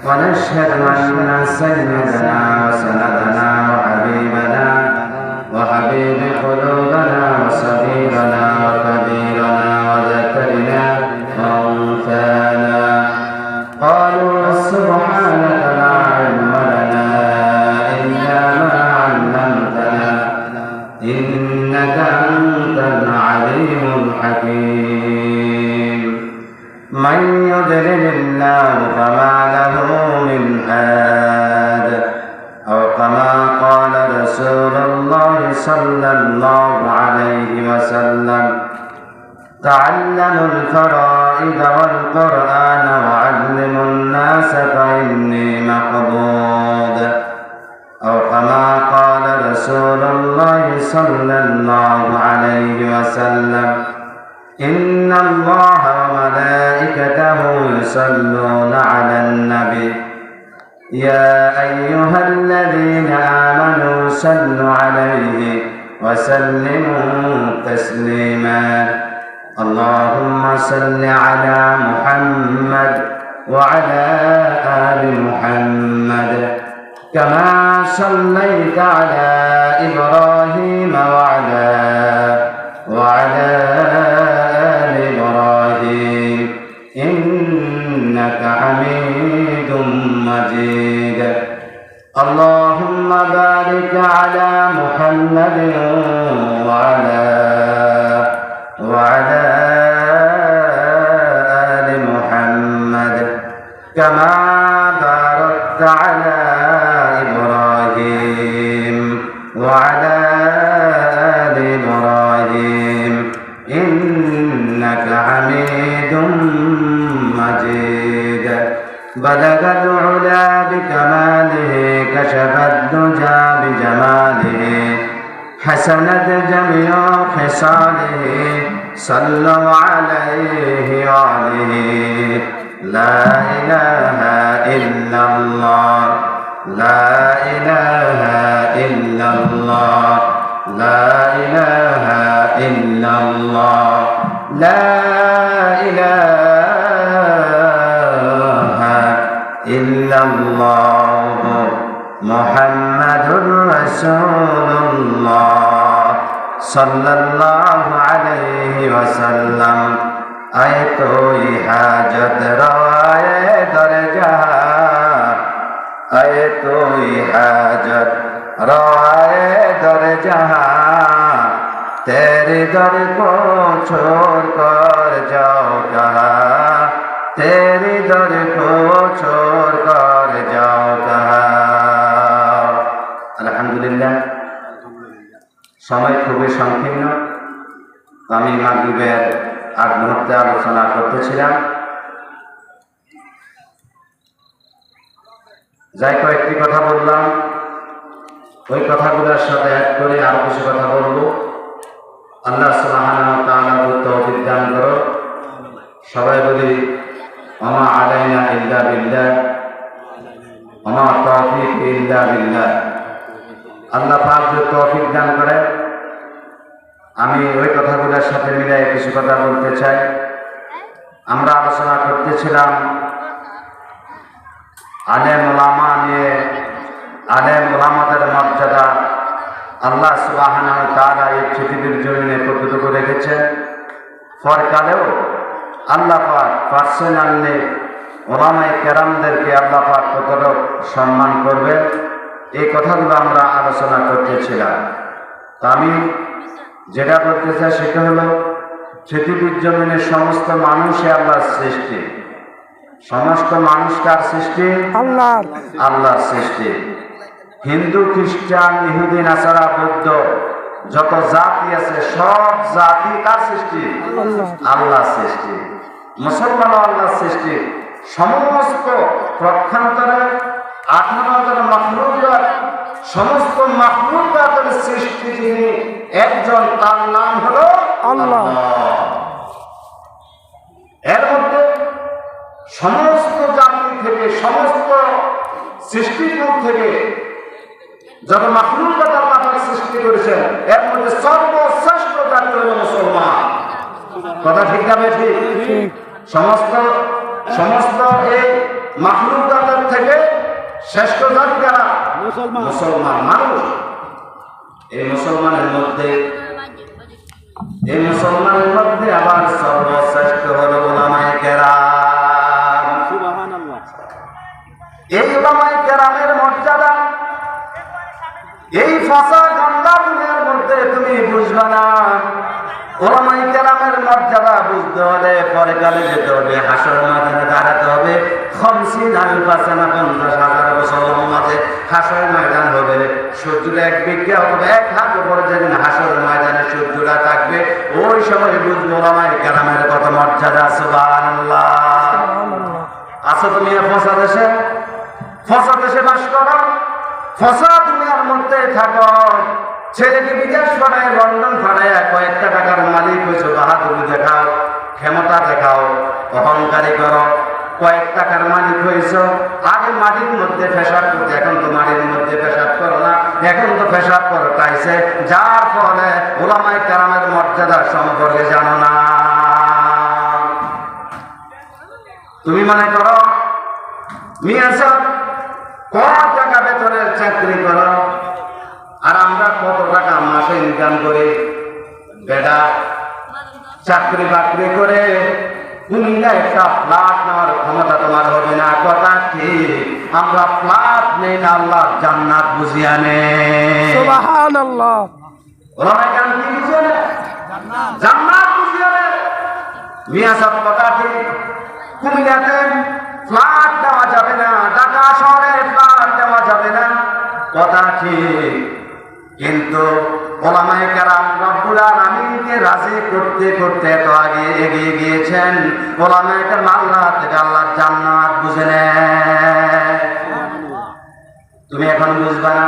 ونشهد أن سيدنا وسندنا وحبيب قلوبنا وصغيرنا وكبيرنا وذكرنا وأنثانا قالوا سبحانك لا علم لنا إلا ما علمتنا إنك أنت العليم الحكيم من يضلل الله فما له من هاد أو كما قال رسول الله صلى الله عليه وسلم تعلموا الفرائض والقرآن وعلموا الناس فإني مقبوض أو كما قال رسول الله صلى الله عليه وسلم إن الله وملائكته يصلون على النبي يا أيها الذين آمنوا صلوا عليه وسلموا تسليما اللهم صل على محمد وعلى آل محمد كما صليت على إبراهيم وعلى آل إبراهيم إنك حميد مجيد اللهم بارك على محمد وعلى آل محمد كما باركت على إبراهيم وعلى آل إبراهيم إنك حميد مجيد بلغ العلا بكماله كشف الدجى بجماله حسنت جميع خصاله صلوا عليه وآله لا إله إلا الله لا إله إلا الله لا إله إلا الله لا إله إلا الله محمد رسول الله صلى الله عليه وسلم آئے توئی حاجت روائے درجہ آئے توئی حاجت روائے درجہ तेरे दर को छोड़ कर जाओ कहाँ तेरे दर को छोड़ कर जाओ कहाँ আলহামদুলিল্লাহ সময় খুবই সংকীর্ণ আমি মাগরিবের আগ মুহূর্তে আলোচনা করতেছিলাম যাই কয়েকটি কথা বললাম ওই কথাগুলোর সাথে অ্যাড করে আরো কিছু কথা বলবো আল্লাহ সুবহানাহু ওয়া তাআলা তৌফিক দান করো সবাই বলি ওমা আলাইনা ইল্লা বিল্লাহ ওমা তৌফিক ইল্লা বিল্লাহ আল্লাহ পাক যে তৌফিক দান করে আমি ওই কথাগুলোর সাথে মিলাই কিছু কথা বলতে চাই আমরা আলোচনা করতেছিলাম আলেম ওলামা নিয়ে আলেম ওলামাদের মর্যাদা আল্লাহ সুবহানাহু ওয়া তাআলা এই পৃথিবীর জমিনে কতটুকু রেখেছেন পরকালেও আল্লাহ পাক পার্সোনালি ওলামায়ে কেরামদেরকে আল্লাহ পাক কতটুকু সম্মান করবে এই কথাগুলো আমরা আলোচনা করতেছিলাম তা আমি যেটা বলতে চাই সেটা হলো পৃথিবীর জমিনে সমস্ত মানুষই আল্লাহর সৃষ্টি সমস্ত মানুষ কার সৃষ্টি আল্লাহর সৃষ্টি হিন্দু খ্রিস্টান ইহুদি নাসারা বৌদ্ধ যত জাতি আছে সব জাতি কার সৃষ্টি আল্লাহর সৃষ্টি মুসলমান আল্লাহর সৃষ্টি সমস্ত পক্ষান্তরে 18,000 মাখলুকাত সমস্ত মাখলুকাতের সৃষ্টি যিনি একজন তার নাম হলো আল্লাহ এর মধ্যে সমস্ত জাতি থেকে সমস্ত সৃষ্টিকুল থেকে যত মাখলুকাত আল্লাহ সৃষ্টি করেছেন এর মধ্যে সর্বশ্রেষ্ঠ জাতি হলো মুসলমান কথা ঠিক না বেশি সমস্ত এই মাখলুকাতের থেকে শ্রেষ্ঠ জাত কারা? মুসলমান। মুসলমান মানুষ। এই মুসলমানের মধ্যে আবার সর্বশ্রেষ্ঠ হলো উলামায়ে কেরাম। সুবহানাল্লাহ। এই উলামায়ে কেরামের মর্যাদা এই ফাঁসা গন্দা দুনিয়ার মধ্যে তুমি বুঝবে না। উলামায়ে কেরামের মর্যাদা বুঝতে হলে পরকালে যেতে হবে, হাসর ময়দানে দাঁড়াতে হবে। 50,000 সানা 50,000 বছর মাঝে হাসর ময়দান হবে। সূর্যের এক বিঘা অথবা 1 হাত উপরে যেদিন হাসর ময়দানে সূর্যটা থাকবে, ওই সময় বুঝবো উলামায়ে কেরামের কত মর্যাদা। সুবহানাল্লাহ। আছো তুমি ফসা দেশে বাস করো, ফসা দুনিয়ার মধ্যে থাকো। ছেলেকে বিদেশ পাঠায়, লন্ডন পাঠায়, কয়েকটা টাকার মালিক হয়েছে, বাহাদুরি দেখাও, ক্ষমতা দেখাও, অহংকারী করো। কয়েক টাকার মালিক হয়েছ, আগে মাটির মধ্যে পেশাব করতে, এখন তো মাটির মধ্যে পেশাব করো না, এখন তো পেশাব করো তাইছে, যার ফলে উলামায়ে কেরামের মর্যাদা সম্পর্কে জানো না। তুমি মনে করো মিয়া সাহেব কত টাকা বেতনের চাকরি করো, আর আমরা কত টাকা মাসে ইনকাম করি। বেটা চাকরি বাকরি করে কুমিল্লা একটা ফ্ল্যাট নেওয়ার ক্ষমতা তোমার হবে না। কথা ঠিক, আমরা ফ্ল্যাট নেই না, আল্লাহর জান্নাত বুঝিয়া নে। সুবহানাল্লাহ। ওলামায়ে কেরাম কি বুঝিয়া নে? জান্নাত বুঝিয়া নে। মিয়া সাহেব কথা ঠিক, কুমিল্লাতে ফ্ল্যাট দেওয়া যাবে না, ঢাকা শহরে ফ্ল্যাট দেওয়া যাবে না, কথা ঠিক। কিন্তু উলামায়ে কেরাম রব্বুল আলামিনকে রাজি করতে করতে এত আগে এগিয়ে গিয়েছেন। উলামায়ে কেরাম আল্লাহ থেকে আল্লাহর জান্নাত বুঝে নেয়। তুমি এখন বুঝবা না।